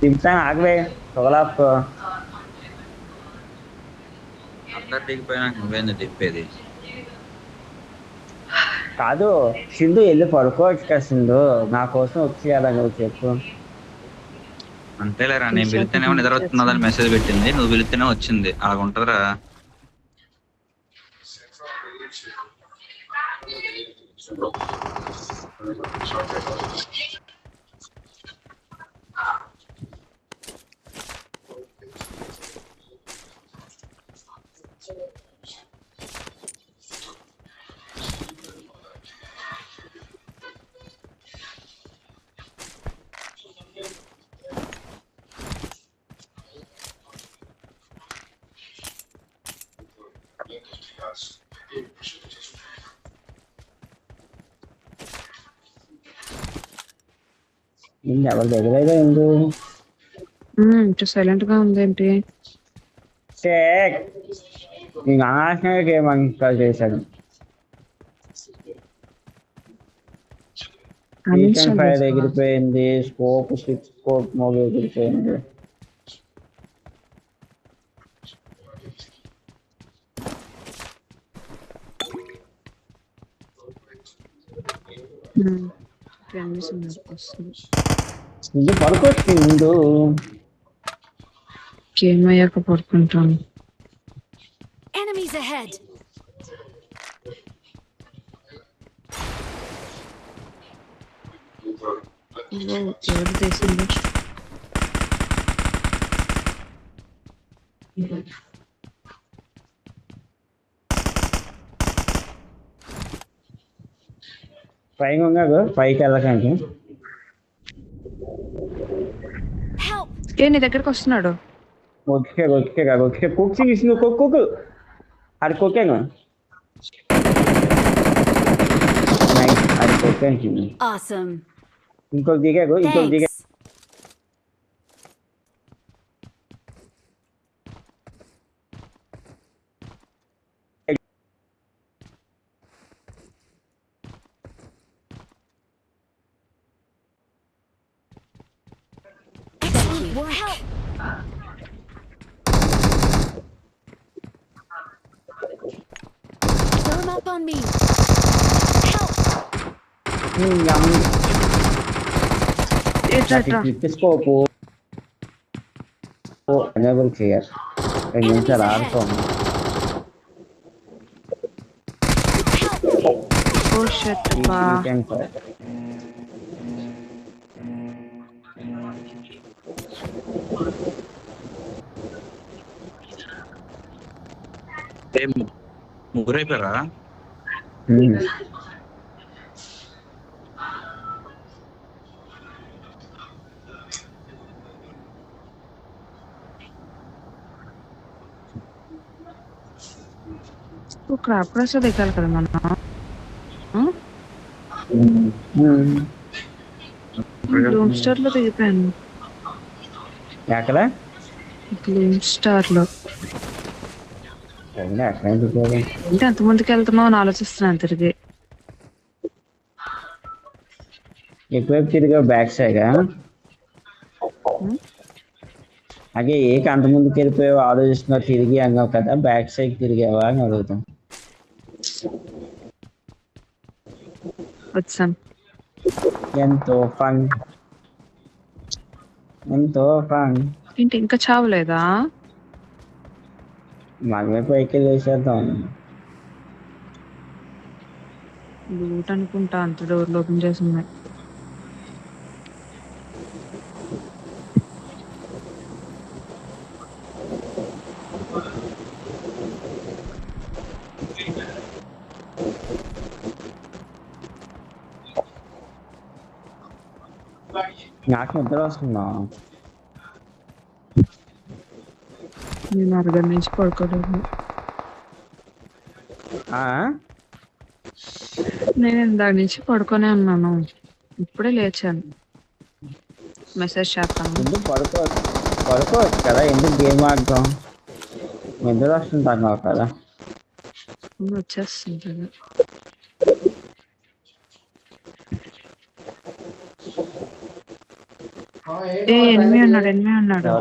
దింపుతాను ఆగవే తొగలాపు. అందరు దిగిపోయినాక నువ్వేంది దింపేది? కాదు సింధు వెళ్ళి పడుకోవచ్చు కదా సింధు, నా కోసం వచ్చి కదా నువ్వు చెప్పు. అంతేలేరా, నేను చూసాక పిలిస్తేనేమో నిద్ర వస్తున్నదని మెసేజ్ పెట్టింది, నువ్వు పిలిస్తేనే వచ్చింది. అలా ఉంటదిరా. నిన్ను ఎవరి దగ్గర ఏంటి సైలెంట్ గా ఉందేంటి? నీకు అనవసరంగా గేమ్ ఇన్స్టాల్ చేశాను. చికెన్ ఫ్రై ఎగిరిపోయింది, స్కోప్ స్విచ్ స్కోప్ మోగి ఎగిరిపోయింది. ఇది పడుకోవచ్చు ముందు, గేమ్ అయ్యాక పడుకుంటాను. Enemies ahead. ఎవరు చేసింది? పైన ఉన్నాడు, పైకి వెళ్ళకండి. Help. నీ దగ్గరకు వస్తున్నాడు. వచ్చే కుక్ తీసి కుక్కు అది కుక్కాను, అది కుక్కాను. Awesome. ఇంకొక దిగాడు, ఇంకొక దిగా. Thanks. Excellent work. Help. Form up on me. Help. Scope enable చేయాలి. 2 నిమిషాలు ఆడుతాం. ముగ్గురైపోయారా? క్రాప్ క్రాస్ దిగాలి కదా మనం. బ్లూమ్ స్టార్ లో దిగిపోయాను. ఎక్కడ? బ్లూమ్ స్టార్ లో. అంటే ఎంత ముందుకు వెళ్తున్నావు అని ఆలోచిస్తున్నాను తిరిగి. ఎక్కువైపు తిరిగా బ్యాక్ సైడ్. అదే ఏక అంత ముందుకు వెళ్ళిపోయావు ఆలోచిస్తున్నా, తిరిగి అన్నావు కదా, బ్యాక్ సైడ్ తిరిగావా అని అడుగుతాం. వచ్చాను. ఎంతో ఫన్, ఎంతో ఫన్. ఏంటి ఇంకా చావలేదా? మనమే పైకి వేసేద్దాం. లూట్ అనుకుంటా, అంత డోర్లు ఓపెన్ చేసి ఉన్నాయి. నాకు నిద్ర వస్తుందా? నేను అరగంట నుంచి పడుకోలేదు. నేను ఇందాక నుంచి పడుకొనే ఉన్నాను, ఇప్పుడే లేచాను. మెసేజ్ చేస్తాను. ఎందుకు పడుకోవచ్చు కదా, ఎందుకు గేమ్ ఆడతాం? నిద్ర వస్తుంది అన్నావు కదా. వచ్చేస్తుంది. ఎనిమిది ఉన్నాడు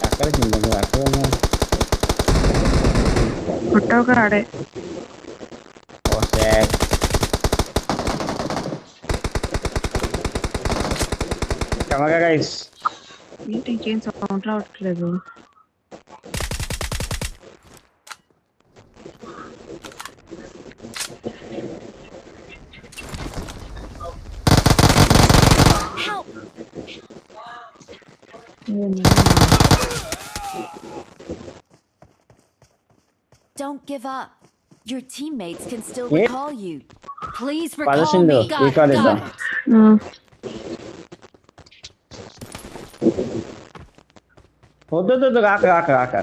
అక్కడ కింద అక్కడ ఉన్నా. పుట్టవుక ఆడే ఓ సార్ కమగా గైస్ ఏంటి ఇంకేం సౌండ్ రావట్లేదు. Help! Don't give up. Your teammates can still Yeah. recall you. Please recall పదసిండు me. Got recall it. ఇద్దాం. వద్దు కాక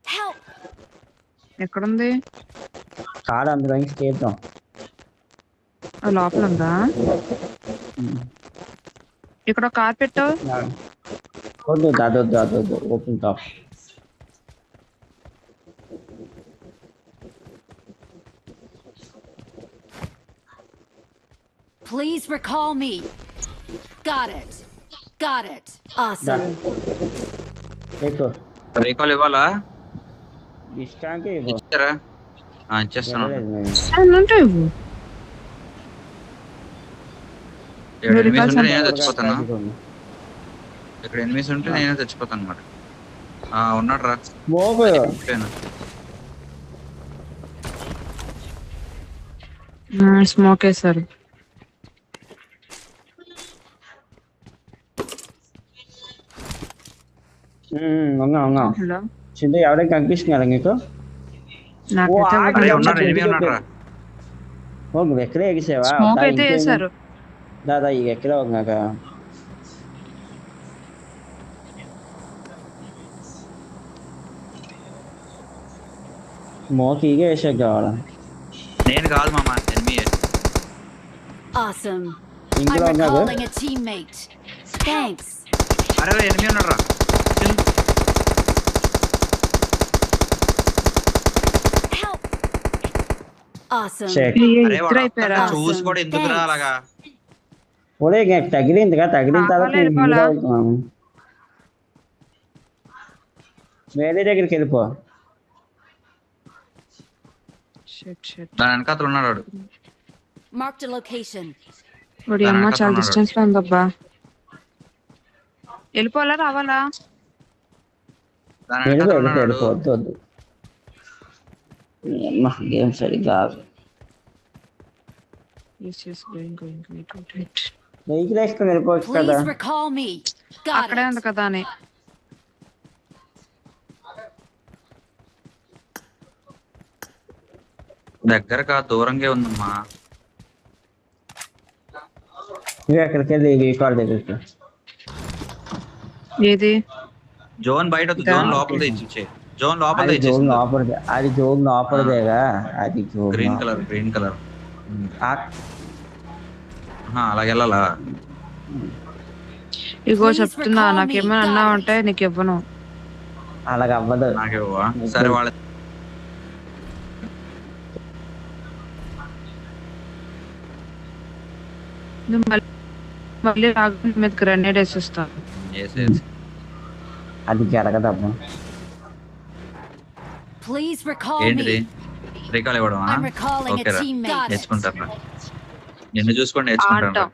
Help! ఎక్కడుంది? కాదు అందులో నుంచి చేద్దాం. ఆ లోపల ఉందా? ఇక్కడ ఒక కార్ పెట్టావు. వద్దు open top. Please recall me. Got it. Awesome. ఎక్కువ రీకాల్ ఇవ్వాలా? ఇష్టానికి ఇవ్వు. ఇచ్చారా? ఇచ్చేస్తాను. ఇవ్వలేదు మేము. అంటే ఇవ్వు. 7 ఎనిమిస్ ఉంటే recall నేనే చచ్చిపోతాను. ఇక్కడ ఎనిమిస్ ఉంటే నేనే చచ్చిపోతాను అనమాట. ఉన్నాడు రా. మోగు స్మోక్ వేసారు. ఉన్నా హలో చింత ఎవరైనా కనిపిస్తున్నారా నీకు? నాకైతే అరే ఉన్నాడు, ఎనిమిది ఉన్నాడు రా. నువ్వు ఎక్కడే ఎగిసావా? స్మోక్ అయితే వేసారు. దాదా ಈಗ ఎక్కడే ఉన్నాక స్మోక్ ఈగ వేసాక కావాలా? నేను కాదు మామ, ఎనిమిది. Awesome. I'm ఇందులో ఉన్నాడు. recalling a teammate. Thanks. అరే ఎనిమిది ఉన్నాడు రా. Help! Awesome. చెక్ అరే వాడు అయిపోయారా? అక్కడ చూసి కూడా ఎందుకురా అలాగా? ఒరే తగిలిందిగా తగిలిన తర్వాత కావాలి, వెళ్ళిపోవాలా? వెళ్తున్నాము. వేరే దగ్గరికి వెళ్ళిపో. దాని వెనకాతలు ఉన్నాడు వాడు. Marked a location. వాడి అమ్మ చాలా డిస్టెన్స్ లో ఉందబ్బా. వెళ్ళిపోవాలా రావాలా? దాని వెళ్ళిపో వెనకాతలు ఉన్నాడు. వెళ్ళిపో వద్దు గేమ్ సరిగ్గా వెహికల్ వేసుకొని వెళ్ళిపోవచ్చు కదా. Please recall me. Got అక్కడే ఉంది it. కదా అని. దగ్గరగా దూరంగా ఉందమ్మా. నువ్వు ఎక్కడికి వెళ్ళి రీకాల్ దగ్గరికి. ఏది? జోన్ బయట వద్దు, జోన్ లోపల తెచ్చి జోన్ లోపల అది జోన్ తెచ్చేసింది. లోపలిదే, అది జోన్ లోపలిదేగా. అది జోన్ గ్రీన్ కలర్ అలాగే వెళ్ళాలా? ఇగో చెప్తున్నా, నాకేమైనా అన్నా ఉంటే నీకు ఇవ్వను. అలాగ అవ్వదు. నాకే సరే వాళ్ళ నువ్వు మళ్ళీ రాకుండా మీద గ్రెనేడ్ వేసేస్తా. అది జరగదమ్మా. Please recall ఏంటిది? me. రీకాల్ ఇవ్వడం? I'm recalling a ఓకే రా, teammate. Got it. నేర్చుకుంటారా? నిన్ను చూసుకొని నేర్చుకుంటాను.